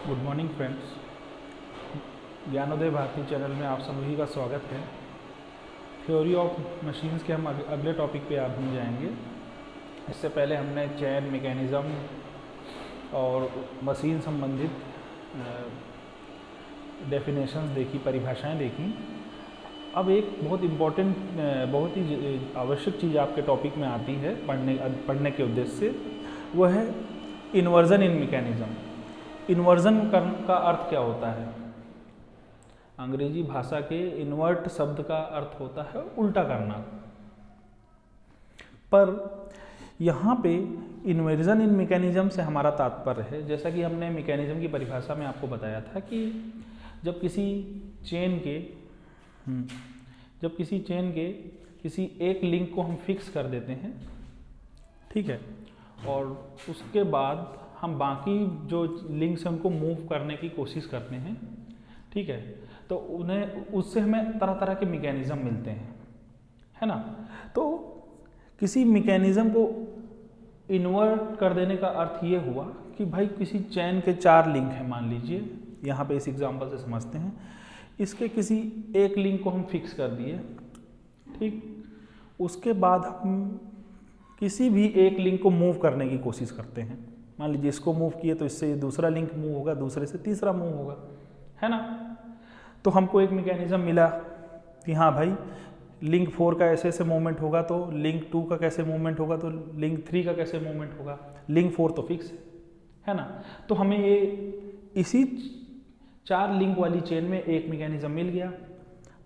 Good morning friends. Gyanodaya Bharati channel में आप सभी का स्वागत है। थ्योरी ऑफ मशीन्स के हम अगले टॉपिक पे आप हम जाएंगे। इससे पहले हमने चेन मैकेनिज़्म और मशीन संबंधित डेफिनेशंस देखी, परिभाषाएं देखी। अब एक बहुत इम्पोर्टेंट, बहुत ही आवश्यक चीज़ आपके टॉपिक में आती है पढ़ने के उद्देश्य से, वह है इन्वर्जन इन मैकेनिज़्म। इन्वर्जन का अर्थ क्या होता है? अंग्रेजी भाषा के इन्वर्ट शब्द का अर्थ होता है उल्टा करना, पर यहाँ पे इन्वर्जन इन मैकेनिज्म से हमारा तात्पर्य है, जैसा कि हमने मैकेनिज्म की परिभाषा में आपको बताया था कि जब किसी चेन के किसी एक लिंक को हम फिक्स कर देते हैं, ठीक है, और उसके बाद हम बाकी जो लिंक्स हैं उनको मूव करने की कोशिश करते हैं, ठीक है, तो उन्हें उससे हमें तरह तरह के मैकेनिज्म मिलते हैं, है ना। तो किसी मैकेनिज्म को इन्वर्ट कर देने का अर्थ ये हुआ कि भाई किसी चेन के 4 लिंक हैं, मान लीजिए, यहाँ पे इस एग्जांपल से समझते हैं। इसके किसी एक लिंक को हम फिक्स कर दिए, ठीक, उसके बाद हम किसी भी एक लिंक को मूव करने की कोशिश करते हैं। मान लीजिए इसको मूव किए तो इससे दूसरा लिंक मूव होगा, दूसरे से तीसरा मूव होगा, है ना। तो हमको एक मैकेनिज्म मिला कि हाँ भाई लिंक 4 का ऐसे ऐसे मूवमेंट होगा, तो लिंक 2 का कैसे मूवमेंट होगा, तो लिंक 3 का कैसे मूवमेंट होगा। लिंक 4 तो फिक्स है ना। तो हमें ये इसी 4 लिंक वाली चेन में एक मैकेनिज्म मिल गया।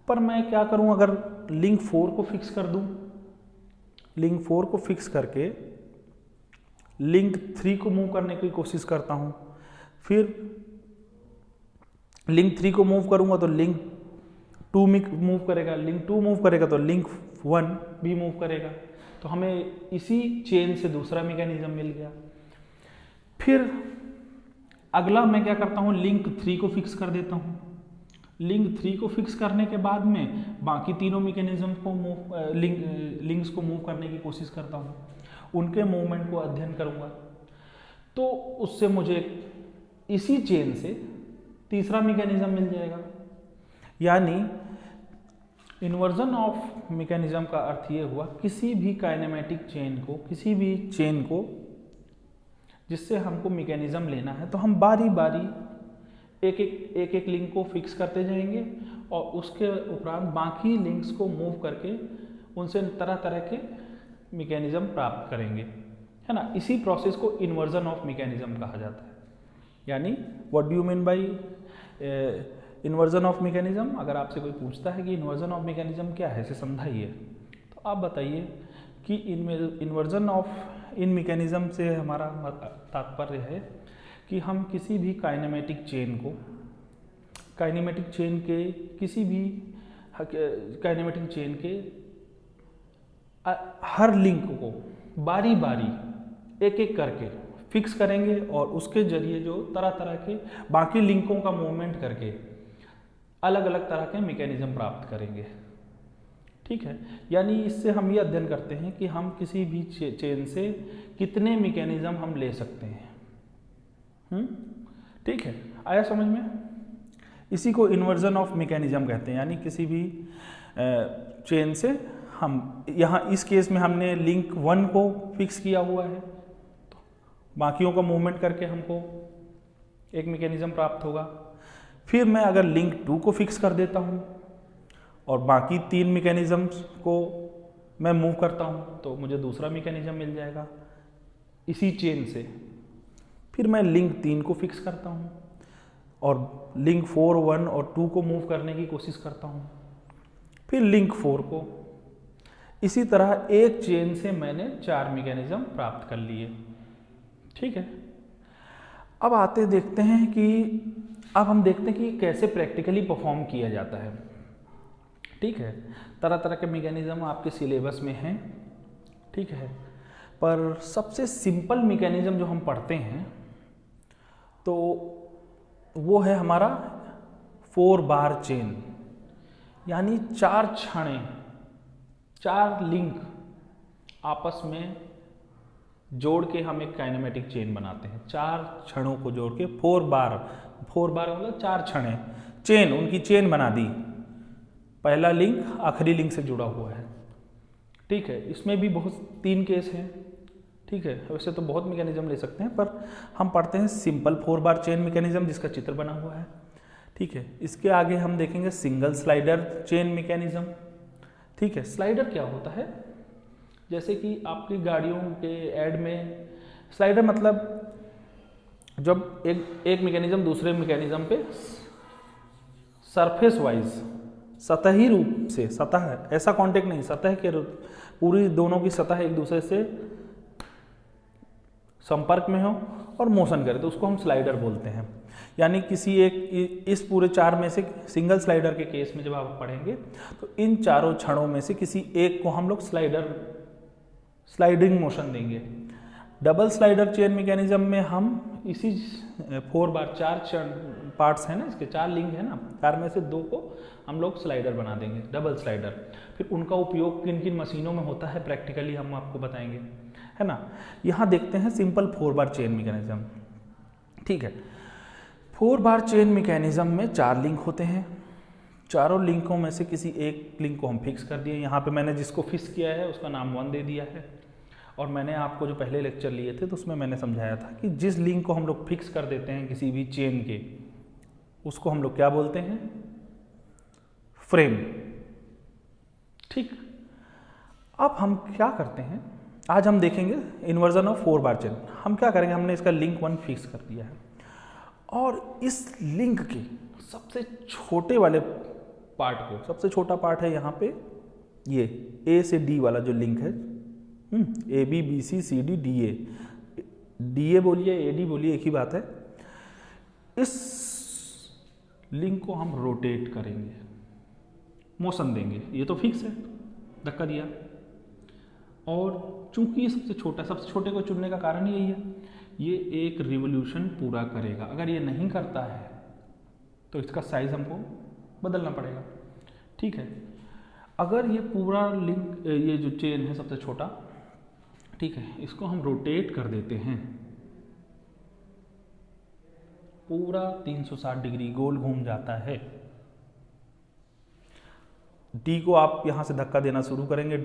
पर मैं क्या करूं, अगर लिंक 4 को फिक्स कर दूं, लिंक 4 को फिक्स करके लिंक 3 को मूव करने की कोशिश करता हूं, फिर लिंक 3 को मूव करूंगा तो लिंक 2 में मूव करेगा, लिंक 2 मूव करेगा तो लिंक 1 भी मूव करेगा। तो हमें इसी चेन से दूसरा मैकेनिज्म मिल गया। फिर अगला मैं क्या करता हूं, लिंक 3 को फिक्स कर देता हूं। लिंक 3 को फिक्स करने के बाद में बाकी तीनों मैकेनिज्म को लिंक्स को मूव करने की कोशिश करता हूं, उनके मूवमेंट को अध्ययन करूंगा। तो उससे मुझे इसी चेन से तीसरा मैकेनिज्म मिल जाएगा। यानी इन्वर्जन ऑफ मैकेनिज्म का अर्थ ये हुआ, किसी भी काइनेमेटिक चेन को, किसी भी चेन को जिससे हमको मैकेनिज्म लेना है, तो हम बारी बारी एक एक लिंक को फिक्स करते जाएंगे और उसके उपरांत बाकी लिंक्स को मूव करके उनसे तरह तरह के मैकेनिज्म प्राप्त करेंगे, है ना। इसी प्रोसेस को इन्वर्जन ऑफ मैकेनिज्म कहा जाता है। यानी what do you mean by inversion of mechanism? अगर आपसे कोई पूछता है कि इन्वर्जन ऑफ मैकेनिज्म क्या है, इसे समझाइए, तो आप बताइए कि इन्वर्जन ऑफ इन मैकेनिज्म से हमारा तात्पर्य है कि हम किसी भी काइनेमेटिक चेन के हर लिंक को बारी बारी एक एक करके फिक्स करेंगे और उसके जरिए जो तरह तरह के बाकी लिंकों का मूवमेंट करके अलग अलग तरह के मैकेनिज्म प्राप्त करेंगे, ठीक है। यानी इससे हम ये अध्ययन करते हैं कि हम किसी भी चेन से कितने मैकेनिज्म हम ले सकते हैं, ठीक है, आया समझ में। इसी को इन्वर्जन ऑफ मैकेनिज्म कहते हैं। यानी किसी भी चेन से हम, यहाँ इस केस में हमने लिंक 1 को फिक्स किया हुआ है, तो बाकियों का मूवमेंट करके हमको एक मैकेनिज्म प्राप्त होगा। फिर मैं अगर लिंक 2 को फिक्स कर देता हूँ और बाकी 3 मैकेनिज्म्स को मैं मूव करता हूँ, तो मुझे दूसरा मैकेनिज्म मिल जाएगा इसी चेन से। फिर मैं लिंक 3 को फिक्स करता हूँ और लिंक 4, 1 और 2 को मूव करने की कोशिश करता हूँ, फिर लिंक 4 को। इसी तरह एक चेन से मैंने 4 मैकेनिज्म प्राप्त कर लिए, ठीक है। अब हम देखते हैं कि कैसे प्रैक्टिकली परफॉर्म किया जाता है, ठीक है। तरह तरह के मैकेनिज्म आपके सिलेबस में हैं, ठीक है, पर सबसे सिंपल मैकेनिज्म जो हम पढ़ते हैं तो वो है हमारा 4 बार चेन। यानी 4 छड़ें, 4 लिंक आपस में जोड़ के हम एक काइनेमेटिक चेन बनाते हैं। 4 क्षणों को जोड़ के 4 बार मतलब 4 क्षण चेन, उनकी चेन बना दी। पहला लिंक आखिरी लिंक से जुड़ा हुआ है। ठीक है, इसमें भी बहुत 3 केस हैं। ठीक है, वैसे तो बहुत मैकेनिज्म ले सकते हैं, पर हम पढ़ते हैं सिंपल 4 बार चेन मैकेनिज्म जिसका चित्र बना हुआ है। ठीक है, इसके आगे हम देखेंगे सिंगल स्लाइडर चेन मैकेनिज्म। ठीक है, स्लाइडर क्या होता है, जैसे कि आपकी गाड़ियों के ऐड में स्लाइडर मतलब जब एक मैकेनिज्म दूसरे मैकेनिज्म पे सरफेस वाइज सतही रूप से, सतह ऐसा कांटेक्ट नहीं, सतह के पूरी दोनों की सतह एक दूसरे से संपर्क में हो और मोशन करे तो उसको हम स्लाइडर बोलते हैं। यानी किसी एक इस पूरे 4 में से सिंगल स्लाइडर के केस में जब आप पढ़ेंगे तो इन चारों क्षणों में से किसी एक को हम लोग स्लाइडिंग मोशन देंगे। डबल स्लाइडर चेन मैकेनिज्म में हम इसी 4 बार 4 पार्ट्स हैं ना, इसके 4 लिंक है ना, 4 में से 2 को हम लोग स्लाइडर बना देंगे, डबल स्लाइडर। फिर उनका उपयोग किन किन मशीनों में होता है प्रैक्टिकली हम आपको बताएंगे, है ना। यहाँ देखते हैं सिंपल 4 बार चेन मैकेनिज्म। ठीक है, 4 बार चेन मैकेनिज्म में 4 लिंक होते हैं। चारों लिंकों में से किसी एक लिंक को हम फिक्स कर दिए। यहाँ पे मैंने जिसको फिक्स किया है उसका नाम 1 दे दिया है। और मैंने आपको जो पहले लेक्चर लिए थे तो उसमें मैंने समझाया था कि जिस लिंक को हम लोग फिक्स कर देते हैं किसी भी चेन के, उसको हम लोग क्या बोलते हैं, फ्रेम। ठीक, अब हम क्या करते हैं, आज हम देखेंगे इन्वर्जन ऑफ 4 बार चेन। हम क्या करेंगे, हमने इसका लिंक 1 फिक्स कर दिया है और इस लिंक के सबसे छोटे वाले पार्ट को, सबसे छोटा पार्ट है यहाँ पे ये ए से डी वाला जो लिंक है, A B B C C D D A, D A बोलिए ए डी बोलिए एक ही बात है। इस लिंक को हम रोटेट करेंगे, मोशन देंगे। ये तो फिक्स है, धक्का दिया। और चूंकि ये सबसे छोटा, सबसे छोटे को चुनने का कारण यही है, ये एक रिवोल्यूशन पूरा करेगा। अगर ये नहीं करता है तो इसका साइज हमको बदलना पड़ेगा। ठीक है, अगर ये पूरा लिंक, ये जो चेन है सबसे छोटा, ठीक है, इसको हम रोटेट कर देते हैं, पूरा 360 डिग्री गोल घूम जाता है। डी को आप यहां से धक्का देना शुरू करेंगे,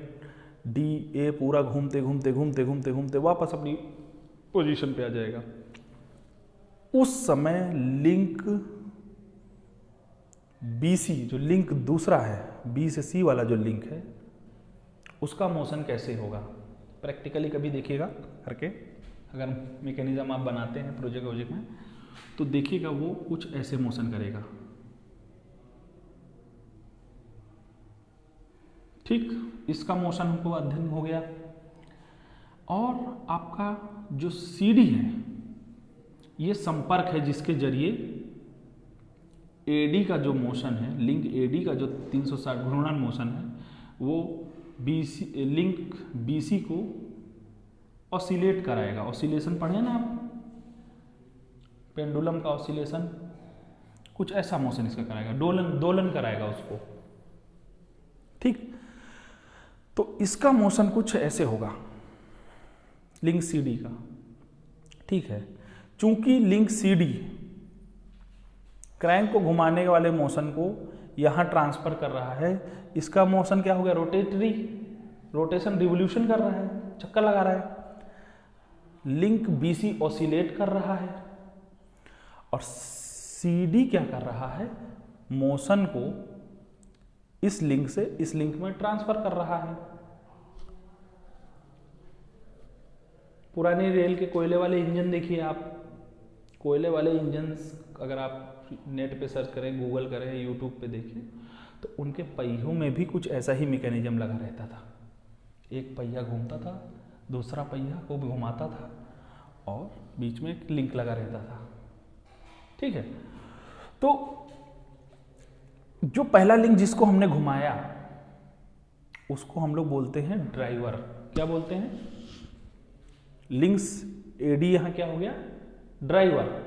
डी ए पूरा घूमते घूमते घूमते घूमते घूमते वापस अपनी पोजीशन पे आ जाएगा। उस समय लिंक बी सी, जो लिंक दूसरा है, बी से सी वाला जो लिंक है, उसका मोशन कैसे होगा प्रैक्टिकली कभी देखिएगा करके। अगर मैकेनिज्म आप बनाते हैं प्रोजेक्ट में तो देखिएगा वो कुछ ऐसे मोशन करेगा। ठीक, इसका मोशन हमको अध्ययन हो गया। और आपका जो सीडी है, ये संपर्क है जिसके जरिए एडी का जो मोशन है, लिंक एडी का जो 360 घूर्णन मोशन है, वो बीसी लिंक बीसी को ऑसिलेट कराएगा। ऑसिलेशन पढ़े ना आप, पेंडुलम का ऑसिलेशन, कुछ ऐसा मोशन इसका कराएगा, दोलन कराएगा उसको। ठीक, तो इसका मोशन कुछ ऐसे होगा लिंक सीडी का। ठीक है, चूंकि लिंक सीडी क्रैंक को घुमाने वाले मोशन को यहां ट्रांसफर कर रहा है, इसका मोशन क्या हो गया, रोटेशन, रिवोल्यूशन कर रहा है, चक्कर लगा रहा है। लिंक बीसी ऑसिलेट कर रहा है और सीडी क्या कर रहा है, मोशन को इस लिंक से इस लिंक में ट्रांसफर कर रहा है। पुरानी रेल के कोयले वाले इंजन देखिए आप, कोयले वाले इंजन अगर आप नेट पे सर्च करें, गूगल करें, यूट्यूब पे देखें, तो उनके पहियों में भी कुछ ऐसा ही मैकेनिज्म लगा रहता था। एक पहिया घूमता था, दूसरा पहिया को भी घुमाता था और बीच में एक लिंक लगा रहता था। ठीक है, तो जो पहला लिंक जिसको हमने घुमाया उसको हम लोग बोलते हैं ड्राइवर। क्या बोलते हैं, लिंक्स एडी यहां क्या हो गया, ड्राइवर।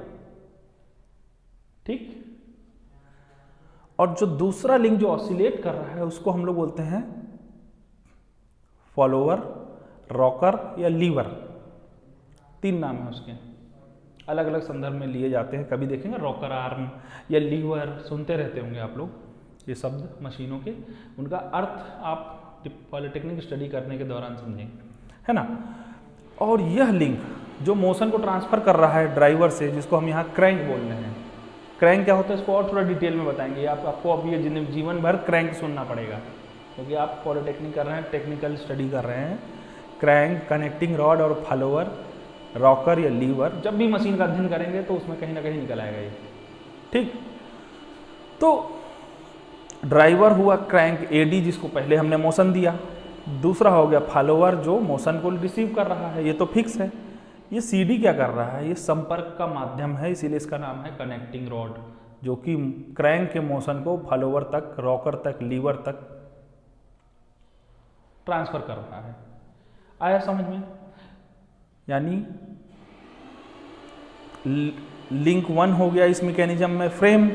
ठीक, और जो दूसरा लिंक जो ऑसिलेट कर रहा है उसको हम लोग बोलते हैं फॉलोअर, रॉकर या लीवर। 3 नाम है उसके, अलग अलग संदर्भ में लिए जाते हैं। कभी देखेंगे रॉकर आर्म या लीवर, सुनते रहते होंगे आप लोग ये शब्द मशीनों के, उनका अर्थ आप पॉलिटेक्निक स्टडी करने के दौरान समझेंगे, है ना। और यह लिंक जो मोशन को ट्रांसफर कर रहा है ड्राइवर से, जिसको हम यहाँ क्रैंक बोल रहे हैं। क्रैंक क्या होता है इसको और थोड़ा डिटेल में बताएंगे। आपको अब ये जीवन भर क्रैंक सुनना पड़ेगा, क्योंकि आप पॉलिटेक्निक कर रहे हैं, टेक्निकल स्टडी कर रहे हैं। क्रैंक, कनेक्टिंग रॉड और फॉलोअर, रॉकर या लीवर, जब भी मशीन का अध्ययन करेंगे तो उसमें कहीं ना कहीं निकल आएगा ये, ठीक। तो ड्राइवर हुआ क्रैंक एडी, जिसको पहले हमने मोशन दिया। दूसरा हो गया फॉलोअर, जो मोशन को रिसीव कर रहा है, ये तो फिक्स है। ये सीडी क्या कर रहा है, ये संपर्क का माध्यम है, इसीलिए इसका नाम है कनेक्टिंग रॉड, जो कि क्रैंक के मोशन को फॉलोअर तक, रॉकर तक, लीवर तक ट्रांसफर कर रहा है। आया समझ में? यानी लिंक 1 हो गया इस मैकेनिज्म में फ्रेम,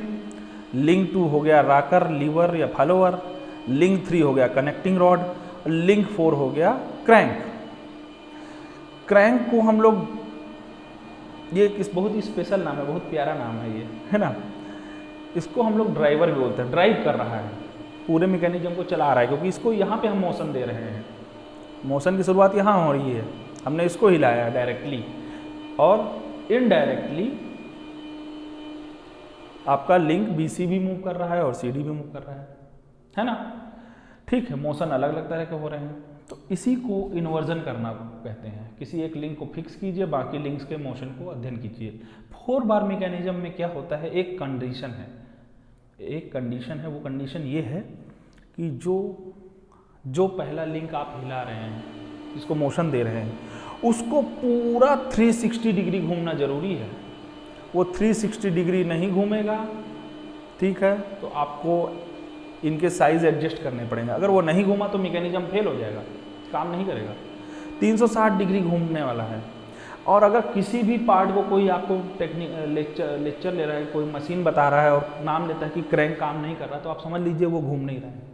लिंक 2 हो गया रॉकर, लीवर या फॉलोअर, लिंक 3 हो गया कनेक्टिंग रॉड, लिंक 4 हो गया क्रैंक। क्रैंक को हम लोग, ये एक बहुत ही स्पेशल नाम है, बहुत प्यारा नाम है ये, है ना। इसको हम लोग ड्राइवर भी बोलते हैं, ड्राइव कर रहा है, पूरे मैकेनिज्म को चला रहा है, क्योंकि इसको यहाँ पे हम मोशन दे रहे हैं। मोशन की शुरुआत यहाँ हो रही है, हमने इसको हिलाया डायरेक्टली, और इनडायरेक्टली आपका लिंक बीसी भी मूव कर रहा है और सीडी भी मूव कर रहा है ना। ठीक है, मोशन अलग अलग तरह के हो रहे हैं, तो इसी को इन्वर्जन करना कहते हैं। किसी एक लिंक को फिक्स कीजिए, बाकी लिंक्स के मोशन को अध्ययन कीजिए। 4 बार मैकेनिज्म में क्या होता है, एक कंडीशन है, वो कंडीशन ये है कि जो पहला लिंक आप हिला रहे हैं, जिसको मोशन दे रहे हैं, उसको पूरा 360 डिग्री घूमना जरूरी है। वो 360 डिग्री नहीं घूमेगा, ठीक है, तो आपको इनके साइज एडजस्ट करने पड़ेंगे। अगर वो नहीं घूमा तो मैकेनिज्म फेल हो जाएगा, काम नहीं करेगा। 360 डिग्री घूमने वाला है। और अगर किसी भी पार्ट को कोई आपको लेक्चर ले रहा है, कोई मशीन बता रहा है और नाम लेता है कि क्रैंक काम नहीं कर रहा, तो आप समझ लीजिए वो घूम नहीं रहा है।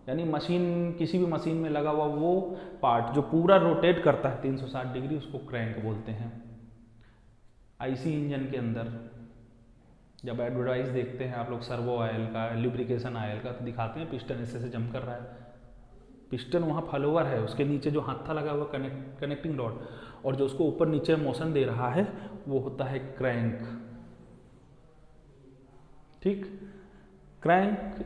यानी मशीन, किसी भी मशीन में लगा हुआ वो पार्ट जो पूरा रोटेट करता है 360 डिग्री, उसको क्रैंक बोलते हैं। आईसी इंजन के अंदर जब एडवर्टाइज देखते हैं आप लोग सर्वो ऑयल का, लुब्रिकेशन ऑयल का, तो दिखाते हैं पिस्टन ऐसे जम कर रहा है। पिस्टन वहाँ फॉलोअर है, उसके नीचे जो हाथा लगा हुआ कनेक्टिंग रॉड, और जो उसको ऊपर नीचे मोशन दे रहा है वो होता है क्रैंक। ठीक, क्रैंक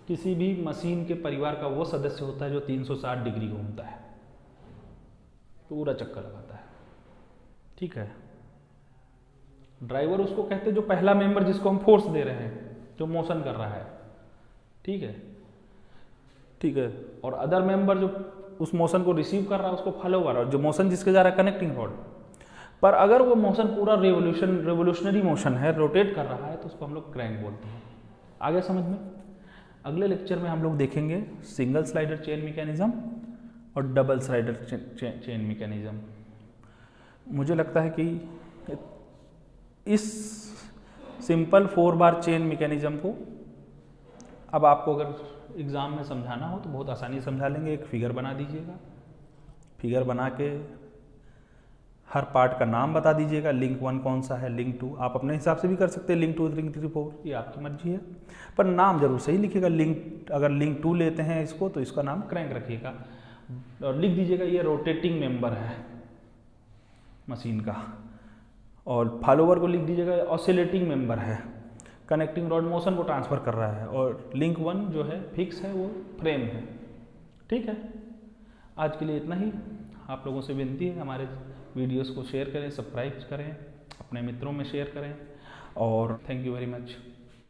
किसी भी मशीन के परिवार का वो सदस्य होता है जो 360 डिग्री घूमता है, पूरा चक्कर लगाता है। ठीक है, ड्राइवर उसको कहते हैं जो पहला मेंबर जिसको हम फोर्स दे रहे हैं, जो मोशन कर रहा है। ठीक है, ठीक है। और अदर मेंबर जो उस मोशन को रिसीव कर रहा है उसको फॉलोअर, और जो मोशन जिसके जा रहा है कनेक्टिंग रॉड। पर अगर वो मोशन पूरा रेवोल्यूशनरी मोशन है, रोटेट कर रहा है, तो उसको हम लोग क्रैंक बोलते हैं। आगे समझ में? अगले लेक्चर में हम लोग देखेंगे सिंगल स्लाइडर चेन मैकेनिज्म और डबल स्लाइडर चेन मैकेनिज्म। मुझे लगता है कि इस सिंपल 4 बार चेन मैकेनिज्म को अब आपको अगर एग्ज़ाम में समझाना हो तो बहुत आसानी से समझा लेंगे। एक फिगर बना दीजिएगा, फिगर बना के हर पार्ट का नाम बता दीजिएगा, लिंक 1 कौन सा है, लिंक 2 आप अपने हिसाब से भी कर सकते हैं, लिंक 2, लिंक 3, 4 ये आपकी मर्जी है, पर नाम जरूर सही लिखिएगा। अगर लिंक 2 लेते हैं इसको तो इसका नाम क्रैंक रखिएगा, और लिख दीजिएगा ये रोटेटिंग मेंबर है मशीन का, और फॉलोअर को लिख दीजिएगा ऑसिलेटिंग मेंबर है, कनेक्टिंग रॉड मोशन को ट्रांसफर कर रहा है, और लिंक 1 जो है फिक्स है, वो फ्रेम है। ठीक है, आज के लिए इतना ही। आप लोगों से विनती है हमारे वीडियोस को शेयर करें, सब्सक्राइब करें, अपने मित्रों में शेयर करें, और थैंक यू वेरी मच।